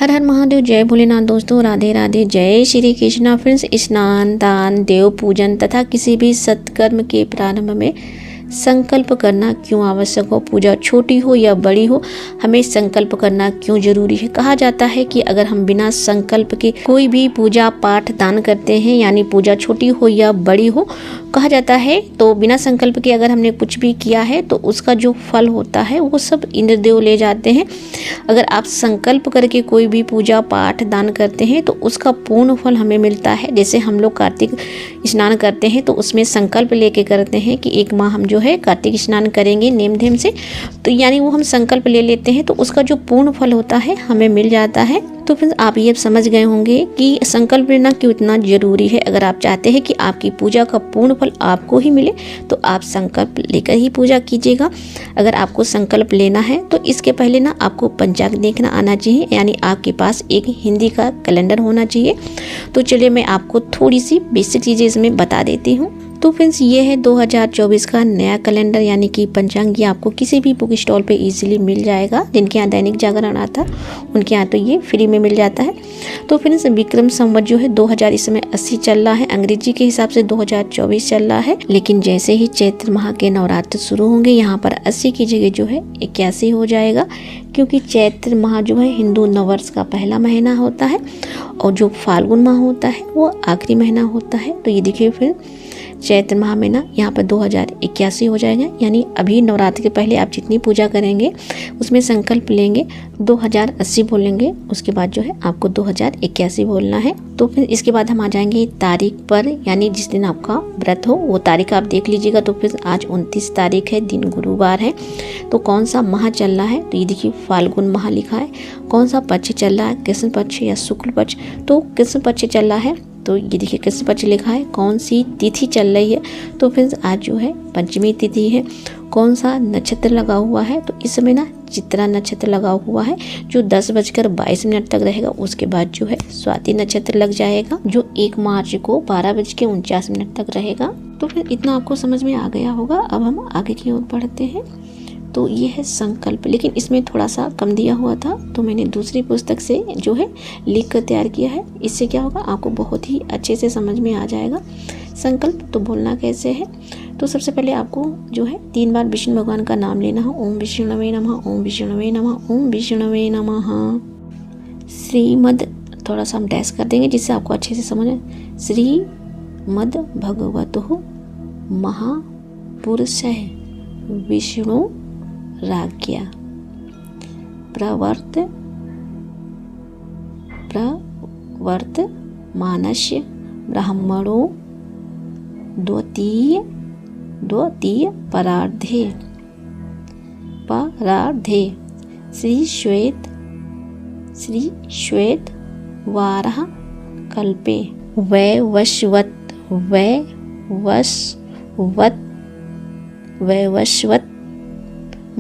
हर हर महादेव, जय भोलेनाथ। दोस्तों राधे राधे, जय श्री कृष्णा। फ्रेंड्स, स्नान, दान, देव पूजन तथा किसी भी सत्कर्म के प्रारंभ में संकल्प करना क्यों आवश्यक हो, पूजा छोटी हो या बड़ी हो, हमें संकल्प करना क्यों जरूरी है। कहा जाता है कि अगर हम बिना संकल्प के कोई भी पूजा पाठ दान करते हैं, यानी पूजा छोटी हो या बड़ी हो, कहा जाता है तो बिना संकल्प के अगर हमने कुछ भी किया है तो उसका जो फल होता है वो सब इंद्रदेव ले जाते हैं। अगर आप संकल्प करके कोई भी पूजा पाठ दान करते हैं तो उसका पूर्ण फल हमें मिलता है। जैसे हम लोग कार्तिक स्नान करते हैं तो उसमें संकल्प लेके करते हैं कि एक माह हम जो है कार्तिक स्नान करेंगे नेम धेम से, तो यानी वो हम संकल्प ले लेते हैं तो उसका जो पूर्ण फल होता है हमें मिल जाता है। तो फिर आप ये समझ गए होंगे कि संकल्प लेना क्यों इतना जरूरी है। अगर आप चाहते हैं कि आपकी पूजा का पूर्ण फल आपको ही मिले तो आप संकल्प लेकर ही पूजा कीजिएगा। अगर आपको संकल्प लेना है तो इसके पहले ना आपको पंचांग देखना आना चाहिए, यानी आपके पास एक हिंदी का कैलेंडर होना चाहिए। तो चलिए मैं आपको थोड़ी सी बेसिक चीज़ें इसमें बता देती हूँ। तो फ्रेंड्स, ये है 2024 का नया कैलेंडर, यानी कि पंचांग। ये आपको किसी भी बुक स्टॉल पे इजीली मिल जाएगा। जिनके यहाँ दैनिक जागरण आता उनके यहाँ तो ये फ्री में मिल जाता है। तो फ्रेंड्स, विक्रम संवत जो है 2000 इस समय 80 चल रहा है, अंग्रेजी के हिसाब से 2024 चल रहा है। लेकिन जैसे ही चैत्र माह के नवरात्र शुरू होंगे, यहाँ पर 80 की जगह जो है 81 हो जाएगा, क्योंकि चैत्र माह जो है हिंदू नववर्ष का पहला महीना होता है और जो फाल्गुन माह होता है वो आखिरी महीना होता है। तो ये देखिए फिर चैत्र माह में ना यहाँ पर 2081 हो जाएगा, यानी अभी नवरात्र के पहले आप जितनी पूजा करेंगे उसमें संकल्प लेंगे 2080 बोलेंगे, उसके बाद जो है आपको 2081 बोलना है। तो फिर इसके बाद हम आ जाएंगे तारीख पर, यानी जिस दिन आपका व्रत हो वो तारीख आप देख लीजिएगा। तो फिर आज 29 तारीख है, दिन गुरुवार है। तो कौन सा माह चल रहा है, तो ये देखिए फाल्गुन माह लिखा है। कौन सा पक्ष चल रहा है, कृष्ण पक्ष या शुक्ल पक्ष, तो कृष्ण पक्ष चल रहा है। तो ये देखिए कृष्ण पक्ष लिखा है। कौन सी तिथि चल रही है, तो फिर आज जो है पंचमी तिथि है। कौन सा नक्षत्र लगा हुआ है, तो इस समय ना चित्रा नक्षत्र लगा हुआ है जो 10:22 तक रहेगा। उसके बाद जो है स्वाति नक्षत्र लग जाएगा जो 1 मार्च को 12:49 तक रहेगा। तो फिर इतना आपको समझ में आ गया होगा। अब हम आगे की ओर बढ़ते हैं। तो ये है संकल्प, लेकिन इसमें थोड़ा सा कम दिया हुआ था तो मैंने दूसरी पुस्तक से जो है लिख कर तैयार किया है। इससे क्या होगा, आपको बहुत ही अच्छे से समझ में आ जाएगा संकल्प तो बोलना कैसे है। तो सबसे पहले आपको जो है 3 बार विष्णु भगवान का नाम लेना है। ओम विष्णवे नमः, ओम विष्णवे नमः, ओम विष्णवे नमः। श्रीमद थोड़ा सा हम डैश कर देंगे जिससे आपको अच्छे से समझ आए। श्रीमद भगवतुः महापुरुषः विष्णु राज्ञा प्रवर्त मानस्य ब्राह्मणो द्वितीय परार्धे श्री श्वेत वारः कल्पे वैवस्वत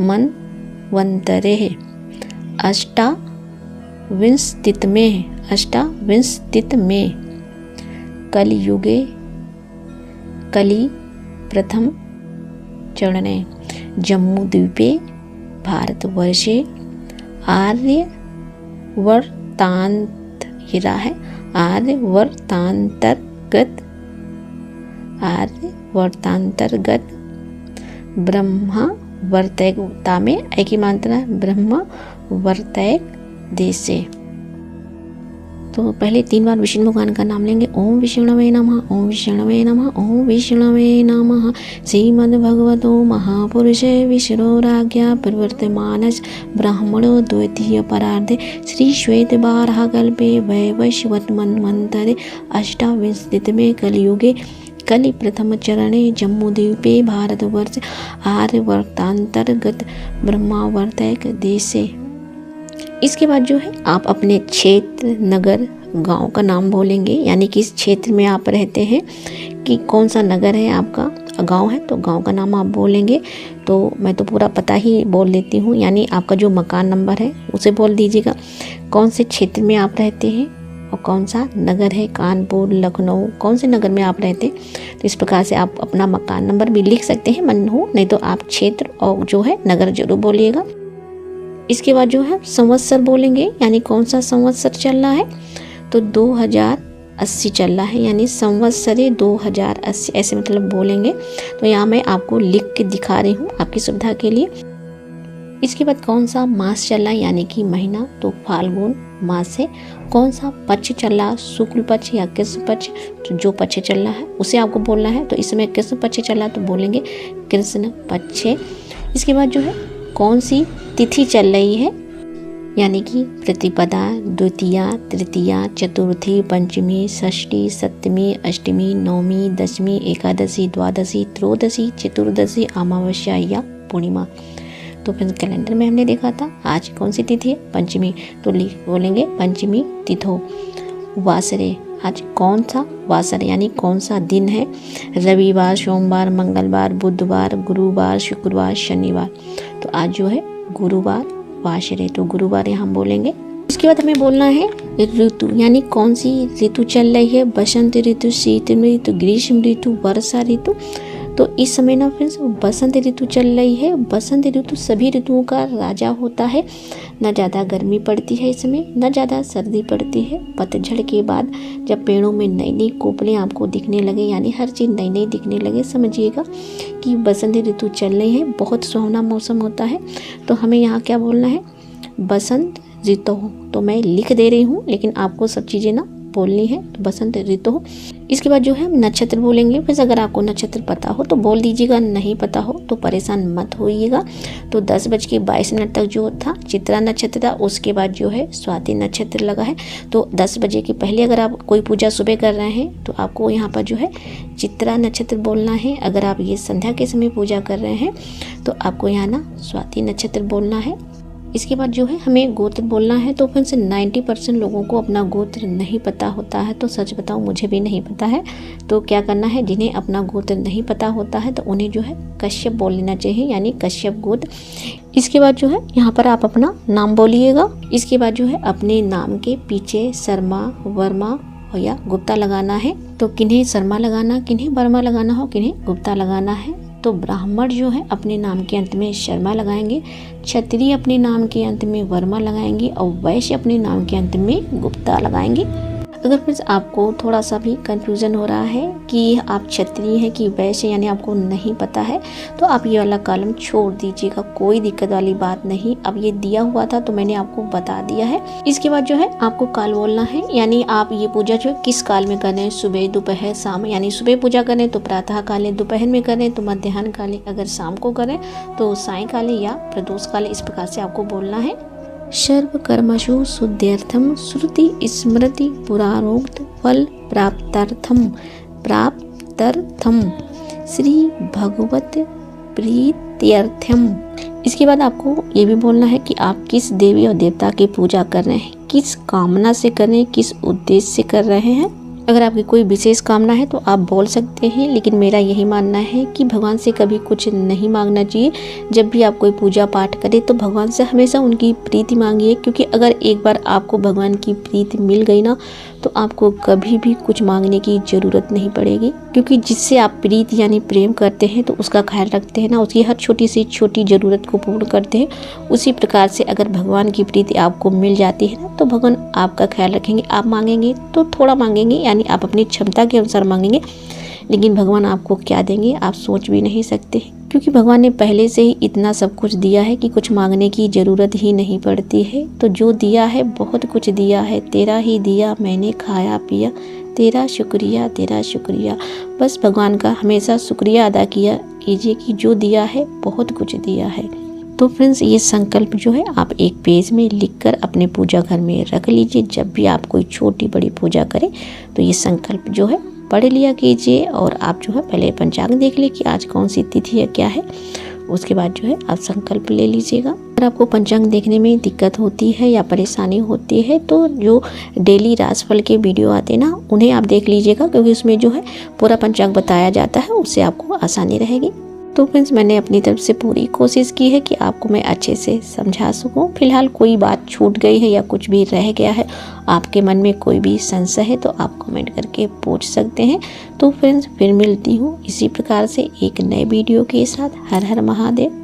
मन्वन्तरे अष्टाविंशतितमे कलियुगे कलि प्रथम चरणे जम्मूद्वीपे भारतवर्षे आर्यवर्तांतर्गत ब्रह्मवर्तैकता में एक ही मात्रा है, ब्रह्मवर्तैक देशे। तो पहले 3 बार विष्णु भगवान का नाम लेंगे। ओम विष्णवे नमः, ओम विष्णवे नमः, ओम विष्णवे नमः। श्रीमद्भगवतो महापुरुषे विष्णुराज्ञा प्रवर्तमानस्य ब्राह्मणो द्वितीय परार्धे श्री श्वेत वारः कल्पे वैवस्वत मन्वन्तरे अष्टाविंशतितमे कलियुगे कलि प्रथम चरणे जम्मूद्वीपे भारतवर्ष आर्यवर्तांतर्गत ब्रह्मावर्तैक देशे। इसके बाद जो है आप अपने क्षेत्र, नगर, गांव का नाम बोलेंगे, यानी कि इस क्षेत्र में आप रहते हैं कि कौन सा नगर है आपका, गांव है तो गांव का नाम आप बोलेंगे। तो मैं तो पूरा पता ही बोल देती हूँ, यानी आपका जो मकान नंबर है उसे बोल दीजिएगा। कौन से क्षेत्र में आप रहते हैं और कौन सा नगर है, कानपुर, लखनऊ, कौन से नगर में आप रहते हैं। तो इस प्रकार से आप अपना मकान नंबर भी लिख सकते हैं मन हो, नहीं तो आप क्षेत्र और जो है नगर जरूर बोलिएगा। इसके बाद जो है संवत्सर बोलेंगे, यानी कौन सा संवत्सर चल रहा है, तो 2080 चल रहा है, यानी संवत्सरे 2080 ऐसे मतलब बोलेंगे। तो यहाँ मैं आपको लिख के दिखा रही हूँ आपकी सुविधा के लिए। इसके बाद कौन सा मास चल रहा है, यानी कि महीना, तो फाल्गुन मास है। कौन सा पक्ष चल रहा है, शुक्ल पक्ष या कृष्ण पक्ष, तो जो पक्ष चल रहा है उसे आपको बोलना है। तो इसमें कृष्ण पक्ष चल रहा है तो बोलेंगे कृष्ण पक्ष। इसके बाद जो है कौन सी तिथि चल रही है, यानी कि प्रतिपदा, द्वितीया, तृतीया, चतुर्थी, पंचमी, षष्ठी, सप्तमी, अष्टमी, नवमी, दशमी, एकादशी, द्वादशी, त्रयोदशी, चतुर्दशी, अमावस्या या पूर्णिमा। तो फिर कैलेंडर में हमने देखा था आज कौन सी तिथि है, पंचमी, तो बोलेंगे पंचमी तिथो। वासरे, आज कौन सा वासर यानी कौन सा दिन है, रविवार, सोमवार, मंगलवार, बुधवार, गुरुवार, शुक्रवार, शनिवार। तो आज जो है गुरुवार वासरे, तो गुरुवार यहाँ हम बोलेंगे। इसके बाद हमें बोलना है ऋतु, यानी कौन सी ऋतु चल रही है, बसंत ऋतु, शीत ऋतु, ग्रीष्म ऋतु, वर्षा ऋतु। तो इस समय ना फ्रेंड्स बसंत ऋतु चल रही है। बसंत ऋतु सभी ऋतुओं का राजा होता है। न ज़्यादा गर्मी पड़ती है इसमें, न ज़्यादा सर्दी पड़ती है। पतझड़ के बाद जब पेड़ों में नई नई कोपलें आपको दिखने लगे, यानी हर चीज़ नई नई दिखने लगे, समझिएगा कि बसंत ऋतु चल रही है। बहुत सुहावना मौसम होता है। तो हमें यहाँ क्या बोलना है, बसंत ऋतु। तो मैं लिख दे रही हूँ, लेकिन आपको सब चीज़ें ना बोलनी है। तो बसंत ऋतु। इसके बाद जो है हम नक्षत्र बोलेंगे। वैसे अगर आपको नक्षत्र पता हो तो बोल दीजिएगा, नहीं पता हो तो परेशान मत होइएगा। तो 10:22 तक जो था चित्रा नक्षत्र था, उसके बाद जो है स्वाति नक्षत्र लगा है। तो 10 बजे के पहले अगर आप कोई पूजा सुबह कर रहे हैं तो आपको यहाँ पर जो है चित्रा नक्षत्र बोलना है। अगर आप ये संध्या के समय पूजा कर रहे हैं तो आपको यहाँ ना स्वाति नक्षत्र बोलना है। इसके बाद जो है हमें गोत्र बोलना है। तो फिर से 90% लोगों को अपना गोत्र नहीं पता होता है। तो सच बताऊं, मुझे भी नहीं पता है। तो क्या करना है, जिन्हें अपना गोत्र नहीं पता होता है तो उन्हें जो है कश्यप बोल लेना चाहिए, यानी कश्यप गोत्र। इसके बाद जो है यहाँ पर आप अपना नाम बोलिएगा। इसके बाद जो है अपने नाम के पीछे शर्मा, वर्मा या गुप्ता लगाना है। तो किन्हें शर्मा लगाना, किन्हें वर्मा लगाना हो, किन्हें गुप्ता लगाना है। तो ब्राह्मण जो है अपने नाम के अंत में शर्मा लगाएंगे, क्षत्रिय अपने नाम के अंत में वर्मा लगाएंगे और वैश्य अपने नाम के अंत में गुप्ता लगाएंगे। अगर फ्रेंड्स आपको थोड़ा सा भी कंफ्यूजन हो रहा है कि आप क्षत्रिय हैं कि वैश्य, यानी आपको नहीं पता है, तो आप ये वाला कॉलम छोड़ दीजिएगा, कोई दिक्कत वाली बात नहीं। अब ये दिया हुआ था तो मैंने आपको बता दिया है। इसके बाद जो है आपको काल बोलना है, यानी आप ये पूजा जो है किस काल में करें, सुबह, दोपहर, शाम। यानी सुबह पूजा करें तो प्रातः काले, दोपहर में करें तो मध्याह्न काले, अगर शाम को करें तो साय काले या प्रदोष काले। इस प्रकार से आपको बोलना है। सर्व कर्मसु शुद्ध्यर्थम श्रुति स्मृति पुराणोक्त फल प्राप्त्यर्थम श्री भगवत प्रीत्यर्थम। इसके बाद आपको ये भी बोलना है कि आप किस देवी और देवता की पूजा कर रहे हैं, किस कामना से कर रहे हैं, किस उद्देश्य से कर रहे हैं। अगर आपकी कोई विशेष कामना है तो आप बोल सकते हैं, लेकिन मेरा यही मानना है कि भगवान से कभी कुछ नहीं मांगना चाहिए। जब भी आप कोई पूजा पाठ करें तो भगवान से हमेशा उनकी प्रीति मांगिए, क्योंकि अगर एक बार आपको भगवान की प्रीति मिल गई ना तो आपको कभी भी कुछ मांगने की ज़रूरत नहीं पड़ेगी। क्योंकि जिससे आप प्रीति यानी प्रेम करते हैं तो उसका ख्याल रखते हैं ना, उसकी हर छोटी से छोटी ज़रूरत को पूर्ण करते हैं। उसी प्रकार से अगर भगवान की प्रीति आपको मिल जाती है ना तो भगवान आपका ख्याल रखेंगे। आप मांगेंगे तो थोड़ा मांगेंगे, यानी आप अपनी क्षमता के अनुसार मांगेंगे, लेकिन भगवान आपको क्या देंगे आप सोच भी नहीं सकते, क्योंकि भगवान ने पहले से ही इतना सब कुछ दिया है कि कुछ मांगने की ज़रूरत ही नहीं पड़ती है। तो जो दिया है बहुत कुछ दिया है, तेरा ही दिया मैंने खाया पिया, तेरा शुक्रिया तेरा शुक्रिया। बस भगवान का हमेशा शुक्रिया अदा किया कीजिए कि जो दिया है बहुत कुछ दिया है। तो फ्रेंड्स ये संकल्प जो है आप एक पेज में लिखकर अपने पूजा घर में रख लीजिए। जब भी आप कोई छोटी बड़ी पूजा करें तो ये संकल्प जो है पढ़ लिया कीजिए। और आप जो है पहले पंचांग देख लीजिए कि आज कौन सी तिथि है, क्या है। उसके बाद जो है आप संकल्प ले लीजिएगा। अगर आपको पंचांग देखने में दिक्कत होती है या परेशानी होती है तो जो डेली राशिफल के वीडियो आते हैं ना उन्हें आप देख लीजिएगा, क्योंकि उसमें जो है पूरा पंचांग बताया जाता है, उससे आपको आसानी रहेगी। तो फ्रेंड्स मैंने अपनी तरफ से पूरी कोशिश की है कि आपको मैं अच्छे से समझा सकूं। फिलहाल कोई बात छूट गई है या कुछ भी रह गया है, आपके मन में कोई भी संशय है तो आप कमेंट करके पूछ सकते हैं। तो फ्रेंड्स फिर मिलती हूँ इसी प्रकार से एक नए वीडियो के साथ। हर हर महादेव।